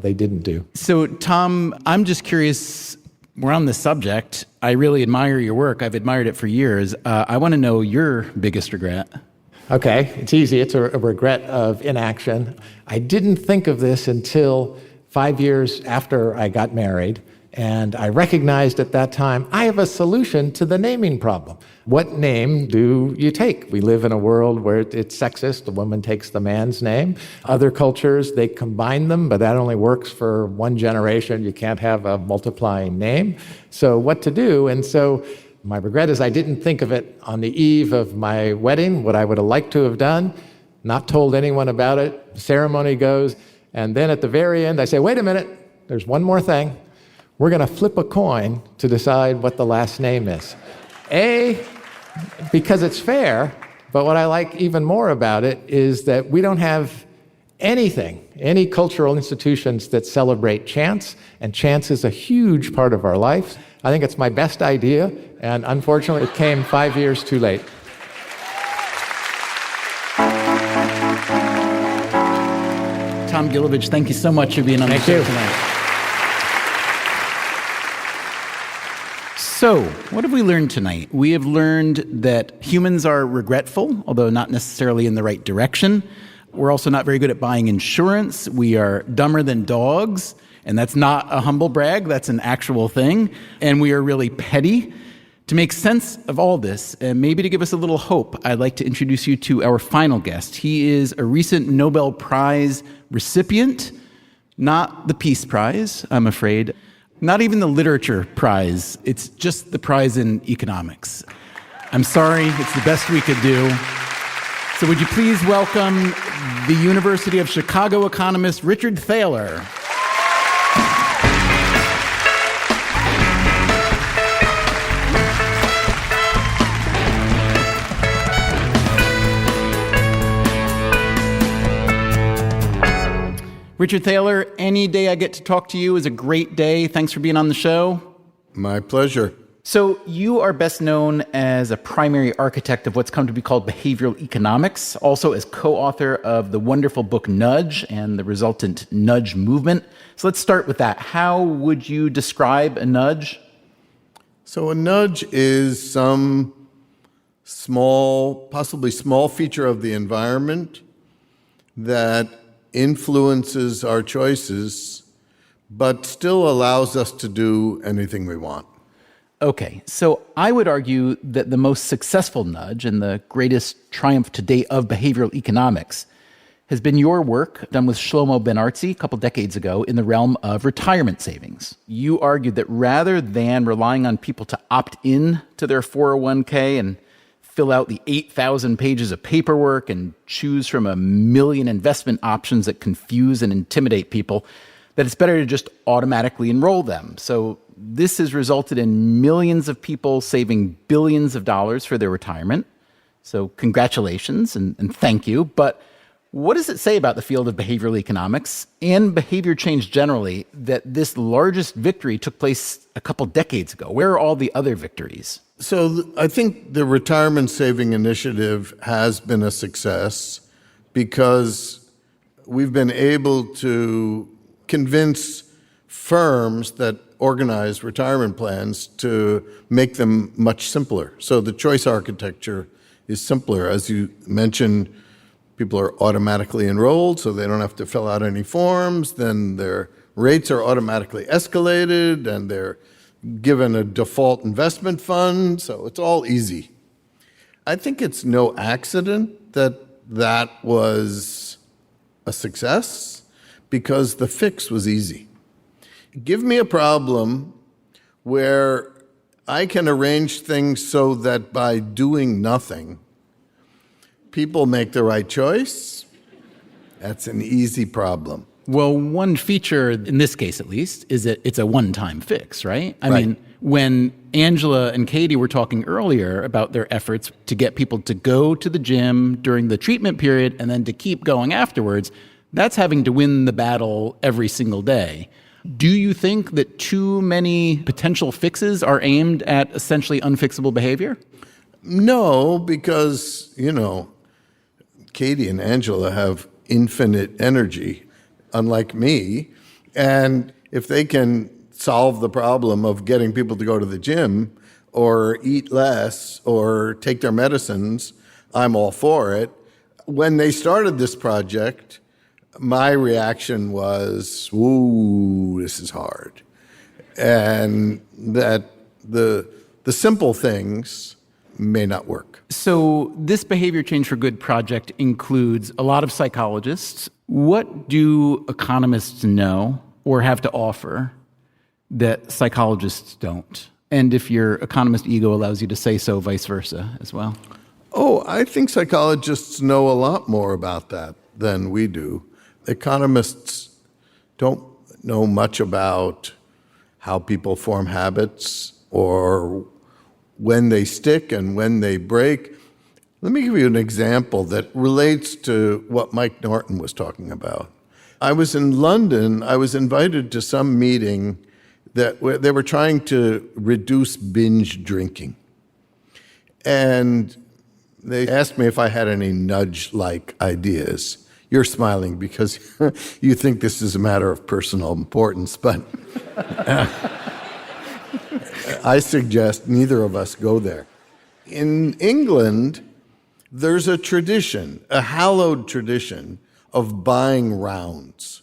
Speaker 8: they didn't do.
Speaker 1: So, Tom, I'm just curious, we're on this subject. I really admire your work. I've admired it for years. I want to know your biggest regret.
Speaker 8: Okay, it's easy. It's a regret of inaction. I didn't think of this until 5 years after I got married. And I recognized at that time, I have a solution to the naming problem. What name do you take? We live in a world where it's sexist. The woman takes the man's name. Other cultures, they combine them, but that only works for one generation. You can't have a multiplying name. So what to do? And so my regret is I didn't think of it on the eve of my wedding, what I would have liked to have done, not told anyone about it. The ceremony goes, and then at the very end, I say, wait a minute, there's one more thing. We're going to flip a coin to decide what the last name is. Because it's fair, but what I like even more about it is that we don't have any cultural institutions that celebrate chance, and chance is a huge part of our life. I think it's my best idea, and unfortunately, it came 5 years too late.
Speaker 1: Tom Gilovich, thank you so much for being on the show tonight. So, what have we learned tonight? We have learned that humans are regretful, although not necessarily in the right direction. We're also not very good at buying insurance. We are dumber than dogs, and that's not a humble brag, that's an actual thing. And we are really petty. To make sense of all this, and maybe to give us a little hope, I'd like to introduce you to our final guest. He is a recent Nobel Prize recipient, not the Peace Prize, I'm afraid. Not even the Literature Prize. It's just the prize in economics. I'm sorry, it's the best we could do. So would you please welcome the University of Chicago economist Richard Thaler. Richard Thaler, any day I get to talk to you is a great day. Thanks for being on the show.
Speaker 9: My pleasure.
Speaker 1: So you are best known as a primary architect of what's come to be called behavioral economics, also as co-author of the wonderful book Nudge and the resultant nudge movement. So let's start with that. How would you describe a nudge?
Speaker 9: So a nudge is some small, possibly small feature of the environment that influences our choices, but still allows us to do anything we want.
Speaker 1: Okay, so I would argue that the most successful nudge and the greatest triumph to date of behavioral economics has been your work done with Shlomo Ben-Artzi a couple decades ago in the realm of retirement savings. You argued that rather than relying on people to opt in to their 401k and fill out the 8,000 pages of paperwork and choose from 1 million investment options that confuse and intimidate people, that it's better to just automatically enroll them. So this has resulted in millions of people saving billions of dollars for their retirement. So congratulations and thank you. But what does it say about the field of behavioral economics and behavior change generally that this largest victory took place a couple decades ago? Where are all the other victories?
Speaker 9: So I think the retirement saving initiative has been a success because we've been able to convince firms that organize retirement plans to make them much simpler. So the choice architecture is simpler. As you mentioned, people are automatically enrolled, so they don't have to fill out any forms. Then their rates are automatically escalated, and they're given a default investment fund, so it's all easy. I think it's no accident that that was a success, because the fix was easy. Give me a problem where I can arrange things so that by doing nothing, people make the right choice. That's an easy problem.
Speaker 1: Well, one feature, in this case at least, is that it's a one-time fix, right? I mean, when Angela and Katy were talking earlier about their efforts to get people to go to the gym during the treatment period and then to keep going afterwards, that's having to win the battle every single day. Do you think that too many potential fixes are aimed at essentially unfixable behavior?
Speaker 9: No, because, Katy and Angela have infinite energy, unlike me. And if they can solve the problem of getting people to go to the gym or eat less or take their medicines, I'm all for it. When they started this project, my reaction was, ooh, this is hard. And that the simple things may not work.
Speaker 1: So this Behavior Change for Good project includes a lot of psychologists. What do economists know or have to offer that psychologists don't? And if your economist ego allows you to say so, vice versa as well.
Speaker 9: Oh, I think psychologists know a lot more about that than we do. Economists don't know much about how people form habits or when they stick and when they break. Let me give you an example that relates to what Mike Norton was talking about. I was in London. I was invited to some meeting where they were trying to reduce binge drinking. And they asked me if I had any nudge-like ideas. You're smiling because you think this is a matter of personal importance, but I suggest neither of us go there. In England, there's a tradition, a hallowed tradition, of buying rounds.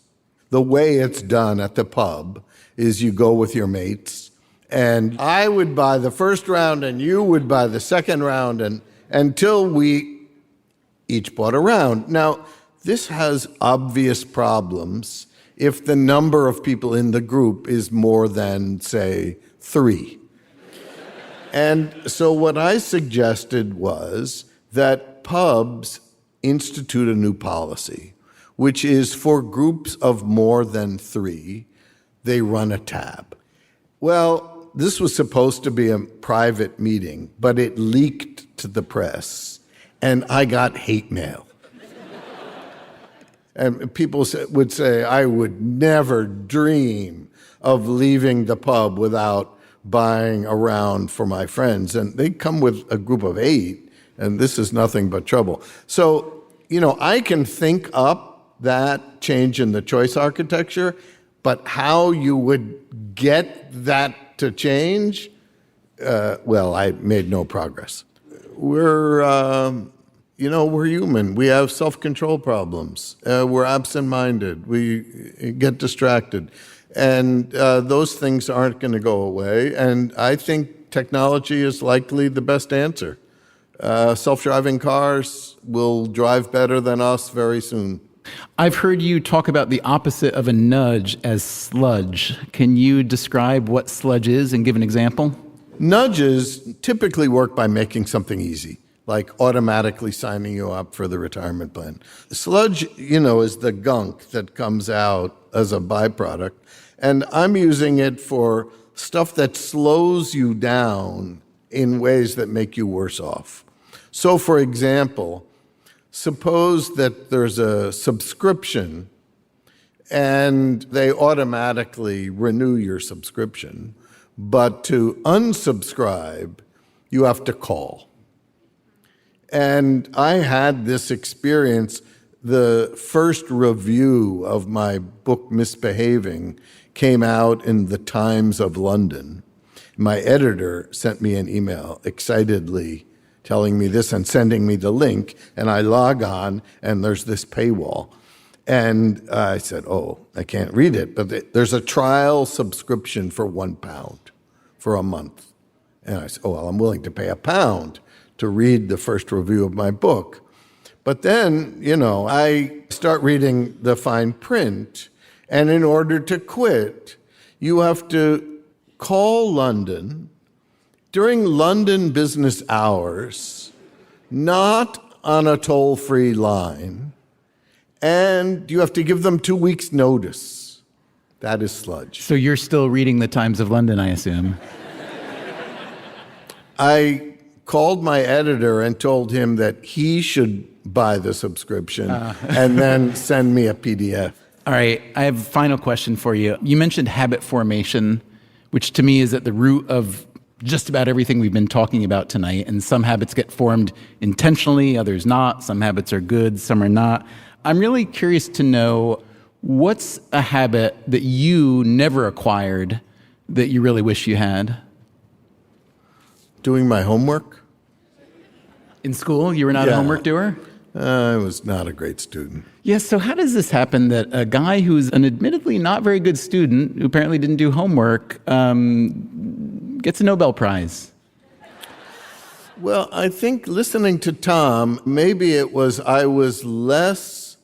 Speaker 9: The way it's done at the pub is you go with your mates, and I would buy the first round, and you would buy the second round, and until we each bought a round. Now, this has obvious problems if the number of people in the group is more than, say, 3. And so what I suggested was that pubs institute a new policy, which is for groups of more than 3, they run a tab. Well, this was supposed to be a private meeting, but it leaked to the press, and I got hate mail. And people would say, I would never dream of leaving the pub without buying a round for my friends. And they come with a group of 8, and this is nothing but trouble. So, I can think up that change in the choice architecture, but how you would get that to change, I made no progress. We're human. We have self-control problems. We're absent-minded. We get distracted. And those things aren't going to go away. And I think technology is likely the best answer. Self-driving cars will drive better than us very soon.
Speaker 1: I've heard you talk about the opposite of a nudge as sludge. Can you describe what sludge is and give an example?
Speaker 9: Nudges typically work by making something easy, like automatically signing you up for the retirement plan. Sludge, is the gunk that comes out as a byproduct. And I'm using it for stuff that slows you down in ways that make you worse off. So, for example, suppose that there's a subscription and they automatically renew your subscription, but to unsubscribe, you have to call. And I had this experience. The first review of my book, Misbehaving, came out in the Times of London. My editor sent me an email excitedly telling me this and sending me the link, and I log on, and there's this paywall. And I said, I can't read it, but there's a trial subscription for £1 for a month. And I said, I'm willing to pay £1 to read the first review of my book. But then, I start reading the fine print, and in order to quit, you have to call London during London business hours, not on a toll-free line, and you have to give them 2 weeks' notice. That is sludge.
Speaker 1: So you're still reading the Times of London, I assume.
Speaker 9: I called my editor and told him that he should buy the subscription and then send me a PDF.
Speaker 1: All right, I have a final question for you. You mentioned habit formation, which to me is at the root of just about everything we've been talking about tonight. And some habits get formed intentionally, others not. Some habits are good, some are not. I'm really curious to know, what's a habit that you never acquired that you really wish you had?
Speaker 9: Doing my homework.
Speaker 1: In school, you were not a homework doer?
Speaker 9: I was not a great student.
Speaker 1: Yes, so how does this happen that a guy who's an admittedly not very good student, who apparently didn't do homework, gets a Nobel Prize?
Speaker 9: Well, I think listening to Tom, maybe I was less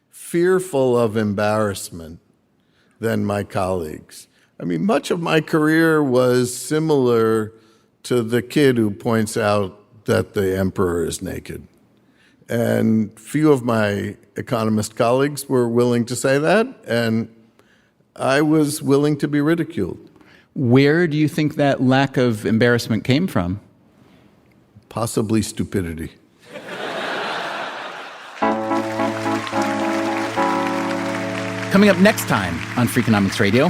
Speaker 9: fearful of embarrassment than my colleagues. I mean, much of my career was similar to the kid who points out that the emperor is naked. And few of my economist colleagues were willing to say that, and I was willing to be ridiculed.
Speaker 1: Where do you think that lack of embarrassment came from?
Speaker 9: Possibly stupidity.
Speaker 1: Coming up next time on Freakonomics Radio,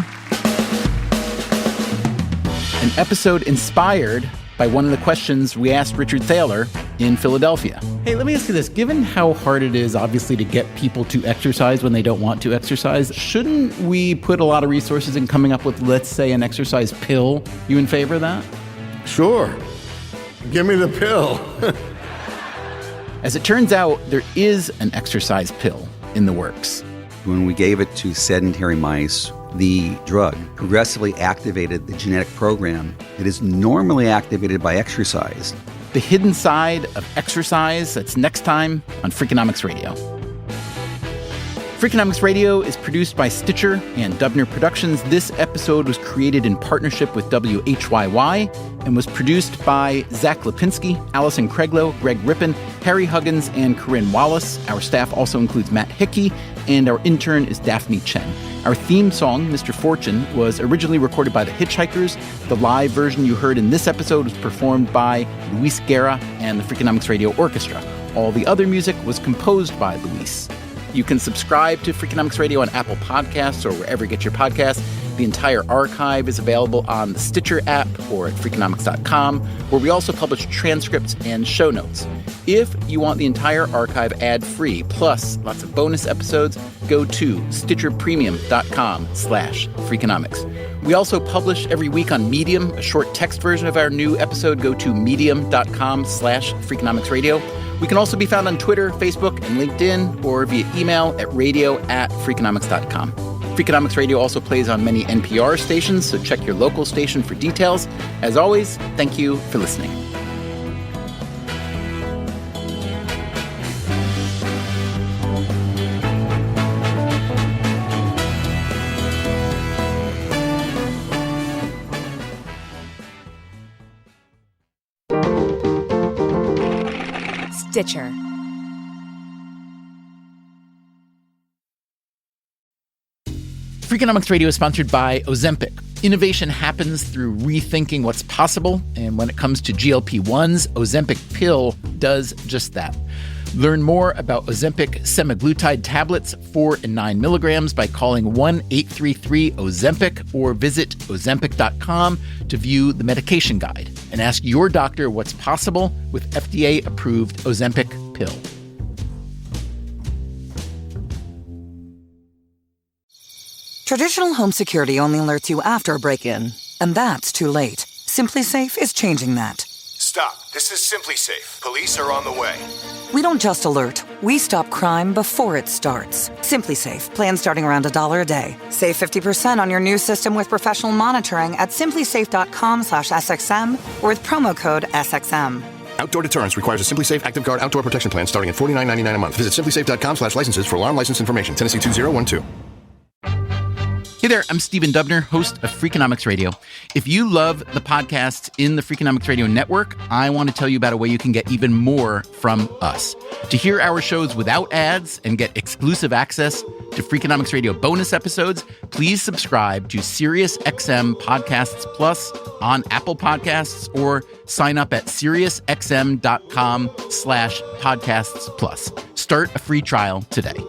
Speaker 1: an episode inspired by one of the questions we asked Richard Thaler in Philadelphia. Hey, let me ask you this. Given how hard it is, obviously, to get people to exercise when they don't want to exercise, shouldn't we put a lot of resources in coming up with, let's say, an exercise pill? You in favor of that?
Speaker 9: Sure. Give me the pill.
Speaker 1: As it turns out, there is an exercise pill in the works.
Speaker 10: When we gave it to sedentary mice, the drug progressively activated the genetic program that is normally activated by exercise.
Speaker 1: The hidden side of exercise, that's next time on Freakonomics Radio. Freakonomics Radio is produced by Stitcher and Dubner Productions. This episode was created in partnership with WHYY and was produced by Zach Lipinski, Allison Craiglow, Greg Rippin, Harry Huggins, and Corinne Wallace. Our staff also includes Matt Hickey, and our intern is Daphne Chen. Our theme song, Mr. Fortune, was originally recorded by the Hitchhikers. The live version you heard in this episode was performed by Luis Guerra and the Freakonomics Radio Orchestra. All the other music was composed by Luis. You can subscribe to Freakonomics Radio on Apple Podcasts or wherever you get your podcasts. The entire archive is available on the Stitcher app or at Freakonomics.com, where we also publish transcripts and show notes. If you want the entire archive ad-free, plus lots of bonus episodes, go to StitcherPremium.com/Freakonomics. We also publish every week on Medium, a short text version of our new episode. Go to Medium.com/Freakonomics Radio. We can also be found on Twitter, Facebook, and LinkedIn, or via email at radio@Freakonomics.com. Freakonomics Radio also plays on many NPR stations, so check your local station for details. As always, thank you for listening.
Speaker 11: Stitcher.
Speaker 1: Freakonomics Radio is sponsored by Ozempic. Innovation happens through rethinking what's possible, and when it comes to GLP-1s, Ozempic pill does just that. Learn more about Ozempic semaglutide tablets, 4 and 9 milligrams, by calling 1-833-OZEMPIC or visit Ozempic.com to view the medication guide and ask your doctor what's possible with FDA-approved Ozempic pill.
Speaker 12: Traditional home security only alerts you after a break-in, and that's too late. SimpliSafe is changing that.
Speaker 13: Stop. This is SimpliSafe. Police are on the way.
Speaker 12: We don't just alert. We stop crime before it starts. SimpliSafe. Plan starting around $1 a day. Save 50% on your new system with professional monitoring at simplisafe.com/SXM or with promo code SXM.
Speaker 13: Outdoor deterrence requires a SimpliSafe Active Guard outdoor protection plan starting at $49.99 a month. Visit simplisafe.com/licenses for alarm license information. Tennessee 2012.
Speaker 1: Hey there, I'm Stephen Dubner, host of Freakonomics Radio. If you love the podcasts in the Freakonomics Radio network, I want to tell you about a way you can get even more from us. To hear our shows without ads and get exclusive access to Freakonomics Radio bonus episodes, please subscribe to SiriusXM Podcasts Plus on Apple Podcasts or sign up at SiriusXM.com/podcasts plus. Start a free trial today.